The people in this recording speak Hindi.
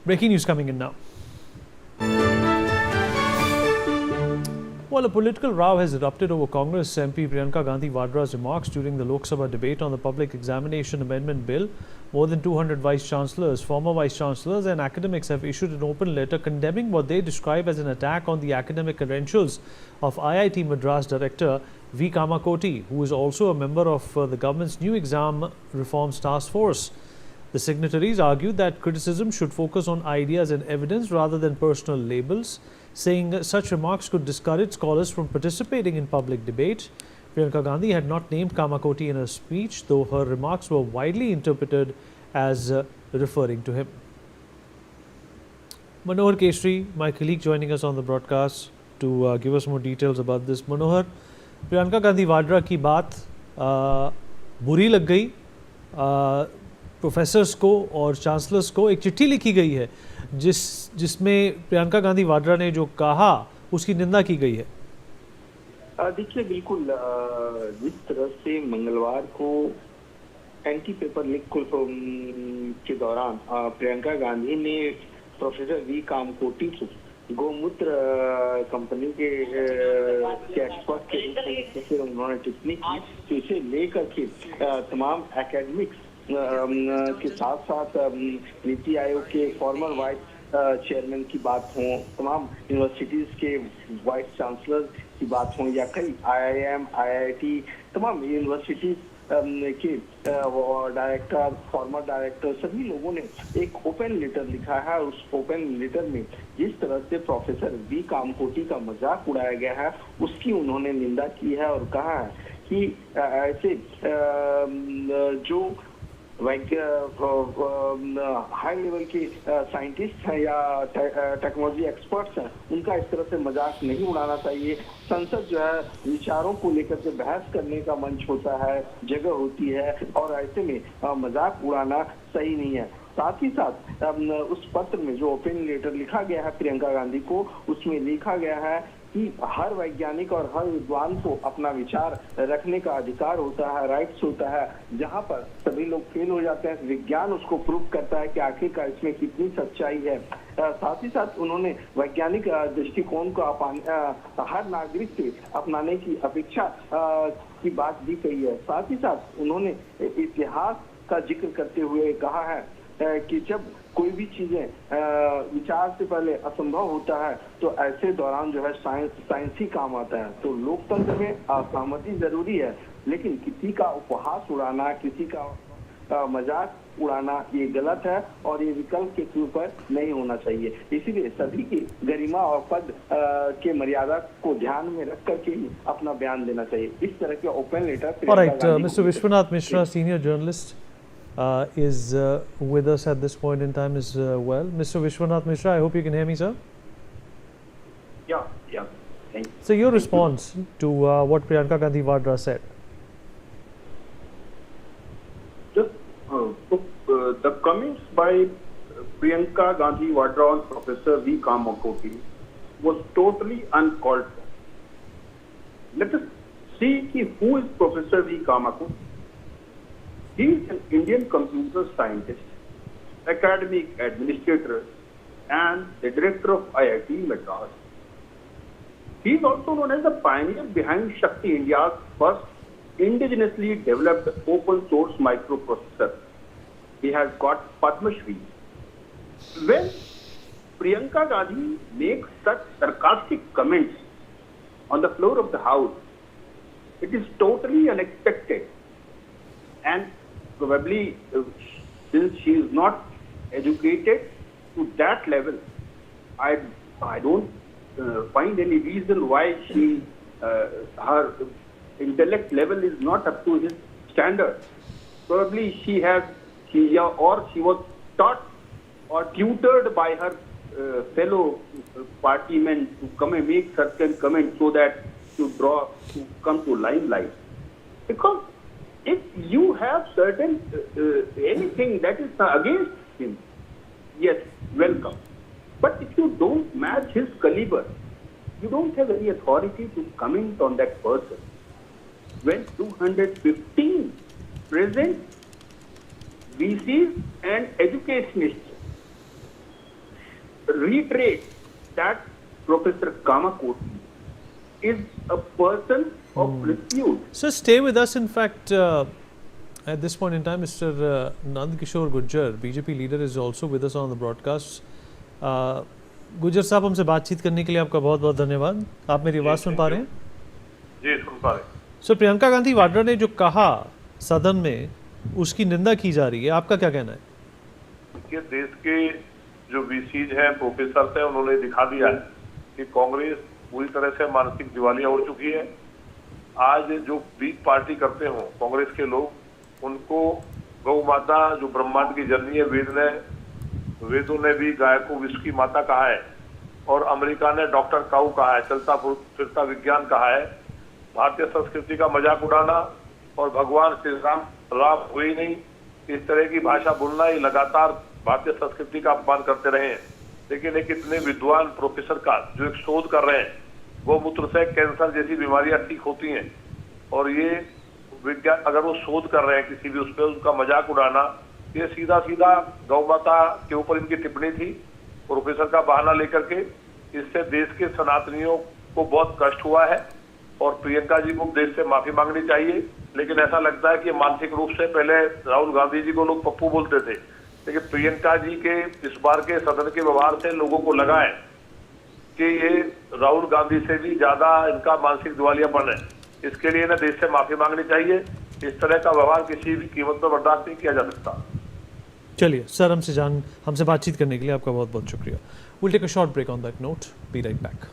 Breaking news coming in now. Well, a political row has erupted over Congress MP Priyanka Gandhi Vadra's remarks during the Lok Sabha debate on the Public Examination Amendment Bill. More than 200 vice-chancellors, former vice-chancellors and academics have issued an open letter condemning what they describe as an attack on the academic credentials of IIT Madras director V. Kamakoti, who is also a member of the government's new exam reforms task force. The signatories argued that criticism should focus on ideas and evidence rather than personal labels, saying such remarks could discourage scholars from participating in public debate. Priyanka Gandhi had not named Kamakoti in her speech, though her remarks were widely interpreted as referring to him. Manohar Keshri, my colleague, joining us on the broadcast to give us more details about this. Manohar, Priyanka Gandhi Vadra की बात बुरी लग गई प्रोफेसर्स को और चांसलर्स को. एक चिट्ठी लिखी गई है जिसमें प्रियंका गांधी वाड्रा ने जो कहा उसकी निंदा की गई है. देखिए, बिल्कुल जिस तरह से मंगलवार को एंटी पेपर लीक के दौरान प्रियंका गांधी ने प्रोफेसर वी कामकोटी को गोमूत्र कंपनी के एक्सपर्ट के फिर उन्होंने टिप्पणी की, तो इसे लेकर के तमाम एकेडमिक्स के साथ साथ नीति आयोग के फॉर्मर वाइस चेयरमैन की बात हो, तमाम यूनिवर्सिटीज के वाइस चांसलर की बात हो, या कई IIM, IIT, तमाम यूनिवर्सिटीज के डायरेक्टर, फॉर्मर डायरेक्टर, सभी लोगों ने एक ओपन लेटर लिखा है. उस ओपन लेटर में जिस तरह से प्रोफेसर वी कामकोटी का मजाक उड़ाया गया है उसकी उन्होंने निंदा की है और कहा है कि ऐसे जो हाई लेवल के साइंटिस्ट हैं या टेक्नोलॉजी एक्सपर्ट्स हैं उनका इस तरह से मजाक नहीं उड़ाना चाहिए. संसद जो है विचारों को लेकर के बहस करने का मंच होता है, जगह होती है, और ऐसे में मजाक उड़ाना सही नहीं है. साथ ही साथ उस पत्र में जो ओपन लेटर लिखा गया है प्रियंका गांधी को, उसमें लिखा गया है कि हर वैज्ञानिक और हर विद्वान को अपना विचार रखने का अधिकार होता है, राइट्स होता है. जहां पर सभी लोग फेल हो जाते हैं, विज्ञान उसको प्रूव करता है कि आखिरकार इसमें कितनी सच्चाई है. साथ ही साथ उन्होंने वैज्ञानिक दृष्टिकोण को हर नागरिक से अपनाने की अपेक्षा की बात भी कही है. साथ ही साथ उन्होंने इतिहास का जिक्र करते हुए कहा है कि जब कोई भी चीजें विचार से पहले असंभव होता है तो ऐसे दौरान जो है साइंस ही काम आता है. तो लोकतंत्र में सहमति जरूरी है, लेकिन किसी का उपहास उड़ाना, किसी का मजाक उड़ाना ये गलत है और ये विकल्प के तौर पर नहीं होना चाहिए. इसीलिए सभी की गरिमा और पद के मर्यादा को ध्यान में रख करके ही अपना बयान देना चाहिए. इस तरह के open letter. Alright, Mr. Vishwanath Mishra, senior journalist, is with us at this point in time as well. Mr. Vishwanath Mishra, I hope you can hear me, sir. Yeah. Thank you. So your response to what Priyanka Gandhi Vadra said. The comments by Priyanka Gandhi Vadra on Professor V. Kamakoti was totally uncalled for. Let us see who is Professor V. Kamakoti. He is an Indian computer scientist, academic administrator, and the director of IIT Madras. He is also known as the pioneer behind Shakti India's first indigenously developed open source microprocessor. He has got Padma Shri. When Priyanka Gandhi makes such sarcastic comments on the floor of the House, it is totally unexpected. And probably since she is not educated to that level, I don't find any reason why her intellect level is not up to his standard. Probably she was taught or tutored by her fellow partymen to come and make certain comments so that to come to limelight. Because if you have certain anything that is against him, yes, welcome. But if you don't match his caliber, you don't have any authority to comment on that person. When 215 present VCs and educationists reiterate that Professor Kamakoti is a person of repute. So stay with us. In fact, at this point in time, Mr. Nand Kishore Gujjar, BJP leader, is also with us on the broadcast. Gujjar साहब, हमसे बातचीत करने के लिए आपका बहुत बहुत धन्यवाद. आप मेरी आवाज़ सुन पा रहे हैं? जी, सुन पा रहे हैं. सर, प्रियंका गांधी वाड्रा ने जो कहा सदन में, उसकी निंदा की जा रही है. आपका क्या कहना है? देखिए, देश के जो वीसीज हैं, प्रोफेसर हैं, उन्होंने दिखा दिया है कि कांग्रेस पूरी तरह से मानसिक दिवालिया हो चुकी है. आज जो वीक पार्टी करते हो कांग्रेस के लोग, उनको गौ माता जो ब्रह्मांड की जननी है, वेदों ने भी गाय को विश्व की माता कहा है, और अमेरिका ने डॉक्टर काऊ कहा है, चलता फिरता विज्ञान कहा है. भारतीय संस्कृति का मजाक उड़ाना और भगवान श्री राम हुए ही नहीं, इस तरह की भाषा बोलना, ये लगातार भारतीय संस्कृति का अपमान करते रहे हैं. लेकिन एक इतने विद्वान प्रोफेसर का जो एक शोध कर रहे हैं, गौमूत्र से कैंसर जैसी बीमारियां ठीक होती हैं, और ये विज्ञान अगर वो शोध कर रहे हैं किसी भी उस पर, उनका मजाक उड़ाना, ये सीधा सीधा गौ माता के ऊपर इनकी टिप्पणी थी प्रोफेसर का बहाना लेकर के. इससे देश के सनातनियों को बहुत कष्ट हुआ है, और प्रियंका जी को देश से माफी मांगनी चाहिए. लेकिन ऐसा लगता है कि मानसिक रूप से पहले राहुल गांधी जी को लोग पप्पू बोलते थे, लेकिन प्रियंका जी के इस बार के सदन के व्यवहार से लोगों को लगा है कि ये राहुल गांधी से भी ज्यादा इनका मानसिक दिवालियापन है. इसके लिए इन्हें देश से माफी मांगनी चाहिए. इस तरह का व्यवहार किसी भी कीमत पर बर्दाश्त नहीं किया जा सकता. चलिए सर, हमसे बातचीत करने के लिए आपका बहुत बहुत शुक्रिया. Will take a short break on that note. Be right back.